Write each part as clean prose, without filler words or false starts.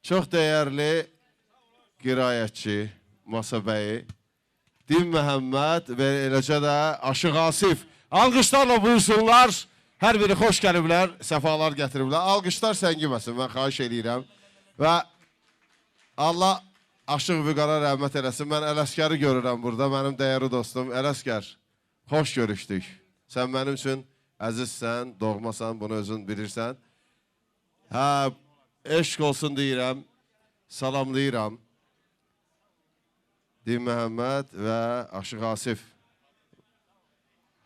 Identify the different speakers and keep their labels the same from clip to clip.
Speaker 1: Çox dəyərli qirayətçi, Masa bəyi, Din Məhəmməd və eləcə də Aşıq Asif. Alqışlarla buyursunlar. Hər biri xoş gəliblər, səfalar gətiriblər. Alqışlar səngiməsin, mən xahiş edirəm. Və Allah Aşıq Vüqara rəhmət eləsin. Mən Ələsgəri görürəm burada, mənim dəyərli dostum. Ələsgər, xoş görüşdük. Sən mənim üçün əzizsən, doğmasan, bunu özün bilirsən. Eşq olsun deyirəm, salamlayıram. Din Məhəmməd və Aşıq Asif.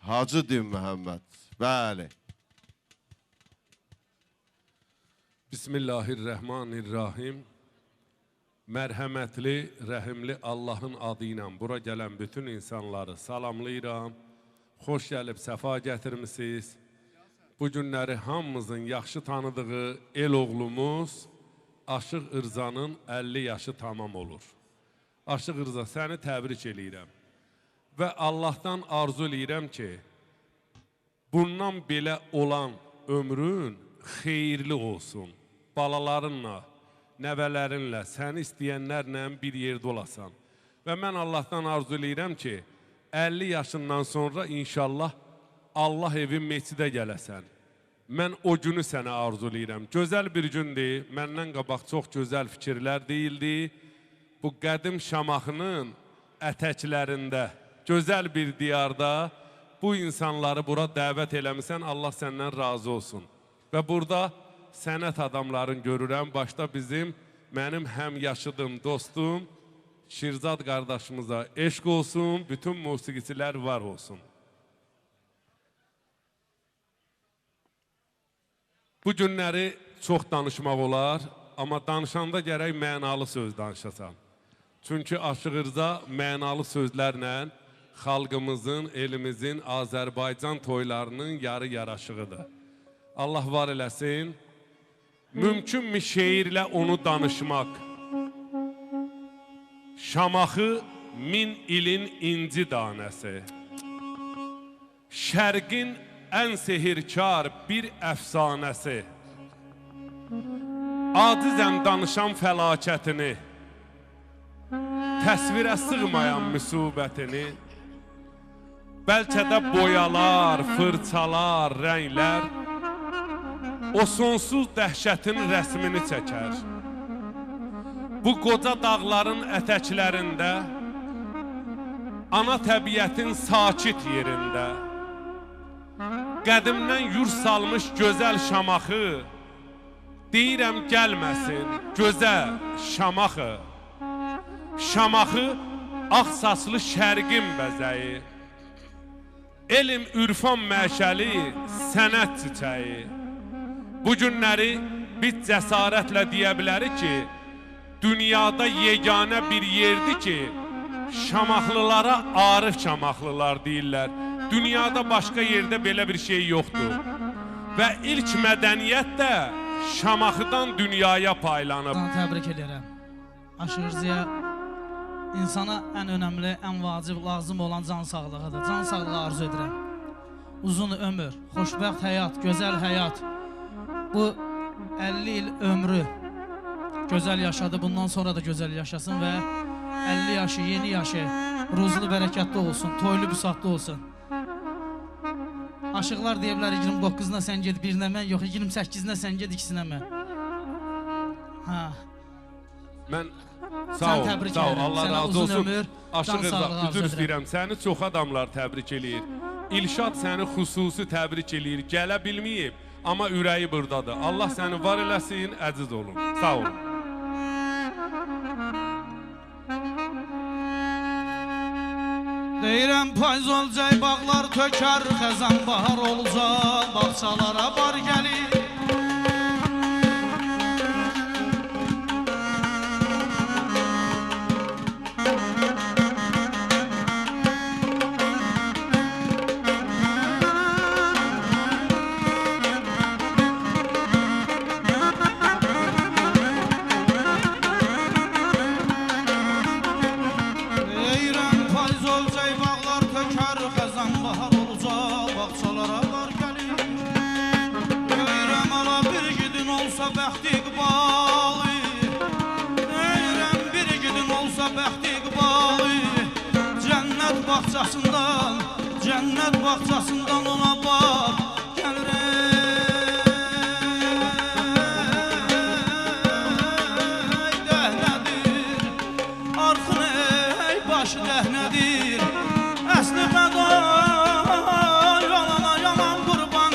Speaker 1: Hacı Din Məhəmməd, bəli.
Speaker 2: Bismillahirrahmanirrahim. Mərhəmətli, rəhimli Allahın adı ilə bura gələn bütün insanları salamlayıram. Xoş gəlib, səfa gətirmişsiniz. Bu günləri hamımızın yaxşı tanıdığı el oğlumuz Aşıq İrzanın 50 yaşı tamam olur. Aşıq İrza, səni təbrik eləyirəm. Və Allahdan arzu eləyirəm ki, bundan belə olan ömrün xeyirli olsun. Balalarınla, nəvələrinlə, səni istəyənlərlə bir yerdə olasan. Və mən Allahdan arzu eləyirəm ki, 50 yaşından sonra inşallah Allah evin meçidə gələsən. Mən o günü sənə arzu eləyirəm. Gözəl bir gündür, məndən qabaq çox gözəl fikirlər deyildi. Bu qədim Şamaxının ətəklərində, gözəl bir diyarda bu insanları bura dəvət eləmişsən, Allah səndən razı olsun. Və burada sənət adamların görürəm, başda mənim həm yaşıdım, dostum, Şirzad qardaşımıza eşq olsun, bütün musiqiçilər var olsun. Bu günləri çox danışmaq olar, amma danışanda gərək mənalı söz danışasan. Çünki Aşıq İrza mənalı sözlərlə xalqımızın, elimizin, Azərbaycan toylarının yarı yaraşığıdır. Allah var eləsin. Mümkünmü şeirlə onu danışmaq? Şamaxı 1000 ilin inci danəsi. Şərqin ən sehirkar bir əfsanəsi. Acizəm danışan fəlakətini, təsvirə sığmayan müsibətini. Bəlkə də boyalar, fırçalar, rənglər o sonsuz dəhşətin rəsmini çəkər. Bu qoca dağların ətəklərində, ana təbiətin sakit yerində, qədimdən yur salmış gözəl Şamaxı, deyirəm gəlməsin gözəl Şamaxı. Şamaxı ağ saçlı şərqin bəzəyi, elm, ürfan məşəli, sənət çiçəyi. Bu günləri biz cəsarətlə deyə bilərik ki, dünyada yeganə bir yerdir ki, Şamaxlılara Arif Şamaxlılar deyirlər. Dünyada başqa yerdə belə bir şey yoxdur. Və ilk mədəniyyət də Şamaxıdan dünyaya paylanıb.
Speaker 3: Təbrik edirəm. Aşıq İrzaya insana ən önəmli, ən vacib, lazım olan can sağlığıdır. Can sağlığı arzu edirəm. Uzun ömür, xoşbəxt həyat, gözəl həyat. Bu 50 il ömrü gözəl yaşadı, bundan sonra da gözəl yaşasın və 50 yaşı, yeni yaşı ruzlu, bərəkətli olsun, toylu, büsatlı olsun. Aşıqlar deyiblər 29-na sən ged, birinə mən, yox 28-nə sən ged, ikisinə mən.
Speaker 2: Mən sağ ol, Allah razı olsun. Aşıq İrza, üzr istəyirəm, səni çox adamlar təbrik eləyir. İlşad səni xüsusi təbrik eləyir, gələ bilməyib. Amma ürəyi buradadır. Allah səni var eləsin, əziz olun. Sağ olun.
Speaker 3: Deyirəm payız olacaq, bağlar tökər, xəzan bahar olacaq, bağçalara bar gəlir. Bəxti iqbalı bağçasından, cennet bağçasından ona bak gelir ey dehnedir, arxın ey başı dehnedir, əsli fəda yalana yalan qurban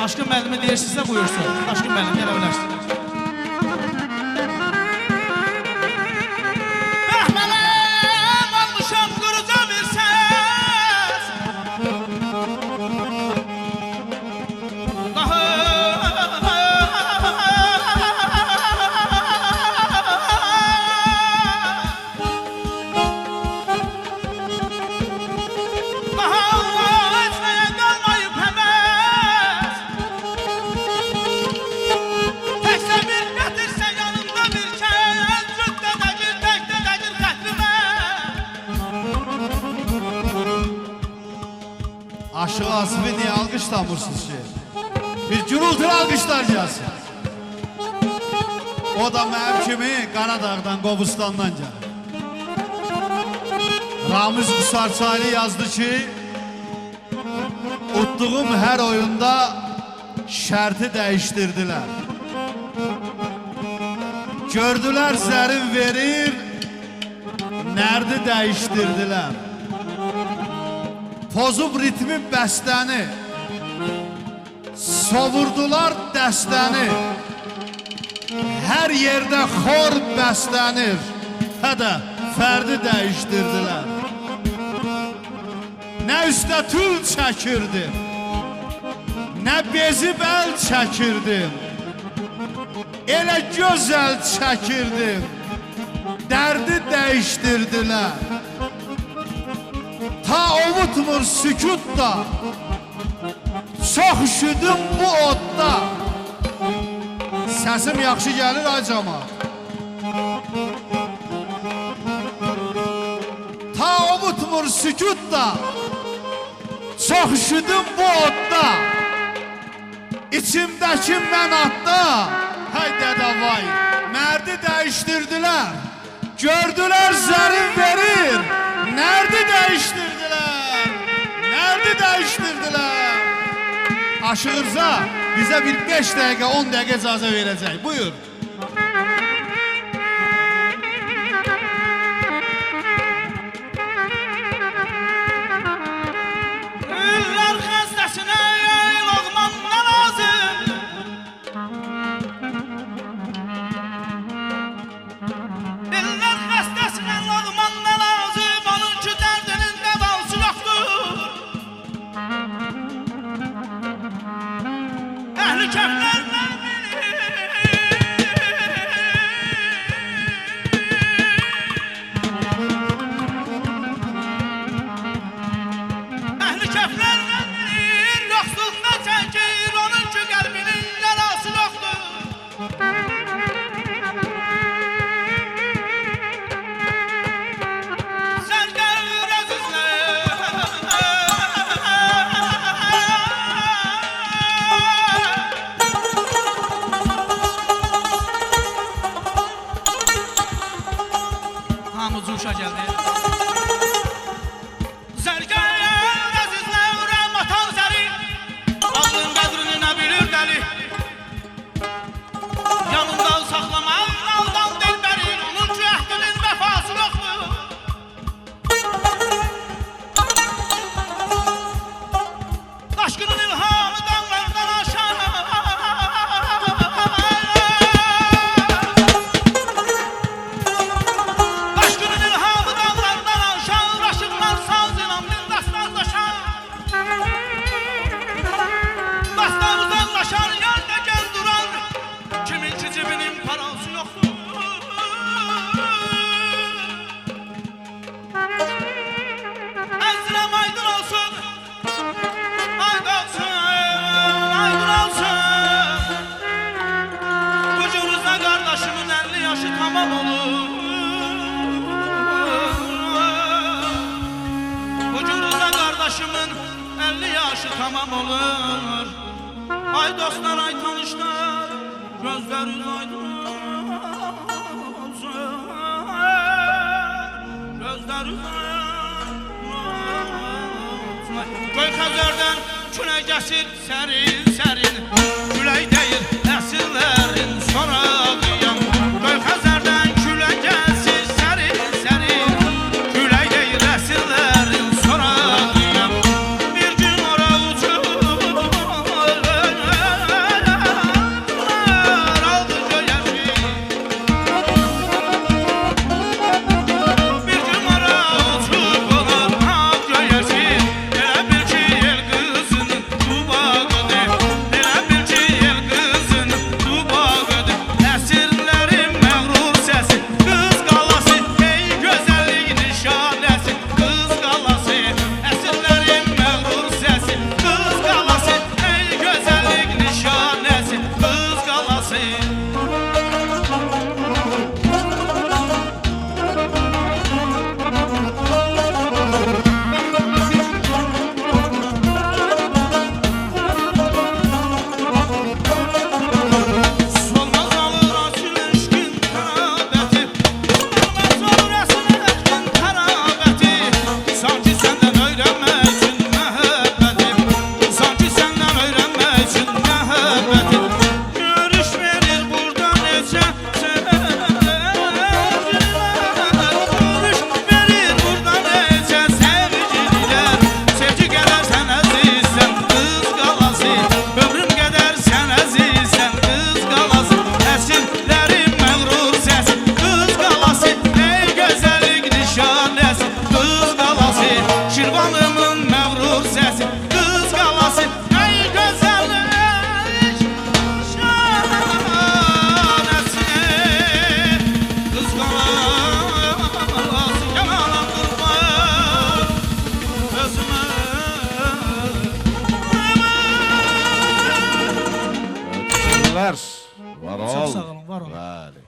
Speaker 3: Daşkın müəllimi deyirsinizsə buyursun. Daşkın müəllim gələ bilərsiniz. Bəhmələm almışam quruca bir səs.
Speaker 4: Aşık Asif'i niye alkışlamırsınız ki? Bir gürültülü alkışlar gelsin. O da mənim kimi Qaradağ'dan, Qobustan'dan gəlir. Ramiz Qusarçaylı yazdı ki, utduğum her oyunda şərti dəyiştirdiler. Gördüler zərin verir, nərdi dəyiştirdiler. Pozub ritmi bəstəni, sovurdular dəstəni. Hər yerdə xor bəslənir, hədə fərdi dəyişdirdilər. Nə üstə tül çəkirdim, nə bezib əl çəkirdim. Elə gözəl çəkirdim, dərdi dəyişdirdilər. Ta ovutmur sükut da, çox üşüdüm bu odda. Səsim yaxşı gəlir ay camaat. Ta ovutmur sükut da, çox üşüdüm bu odda. İçimdəki mən atda, hay dədə vay, mərdi dəyişdirdilər. Gördülər zərin verir, nərdi dəyişdirdilər, nərdi dəyişdirdilər. Aşıq Rza bize bir 5 dəqiqə, 10 dəqiqə icazə verəcək. Buyur.
Speaker 3: Üllər xəstəsinə loğman nə lazım? Üllər xəstəsinə loğman nə lazım? Onun ki dərdinin dəvası yoxdur. Əhli kəflərdən Əhli kəflərdən bilir, yoxsulluqda çəkir, onun ki qəlbinin yarası yoxdur. Sən gəlir əzizlər. Hamı cuşa gəldi. Zərgər əzizlər, rəhmatan zəri, ağlın qədrini nə bilir dəli. Yanında saxlamaq aldan dilbərin, onun ki əhdinin vəfası yoxdur. Daşqının ilhamı dağlardan aşağı. Daşqının ilhamı dağlardan aşağı, aşıqlar saz inamlı dastanlaşar. Dastan uzanlaşar, yerde gel duran, kimin ki cibinin parası yoxdur. Əzrəm aydın olsun, aydın olsun, aydın olsun. Vücudunuzda kardeşimin 50 yaşı tamam olur. Vücudunuzda kardeşimin 50 yaşı tamam olur. Ay dostlar, ay tanışlar, gözleriniz aydın olsun. Gözleriniz aydın olsun. Göy Xəzərdən külək əsir sərin sərin, külək deyir əsirlərin sorağıyam. Göy Xəzərdən külək əsir sərin sərin, külək deyir əsirlərin sorağıyam. Bir gün ora uçur,
Speaker 1: günlər. Var ol.
Speaker 3: Çox sağ olun, var olun.
Speaker 1: Bəli.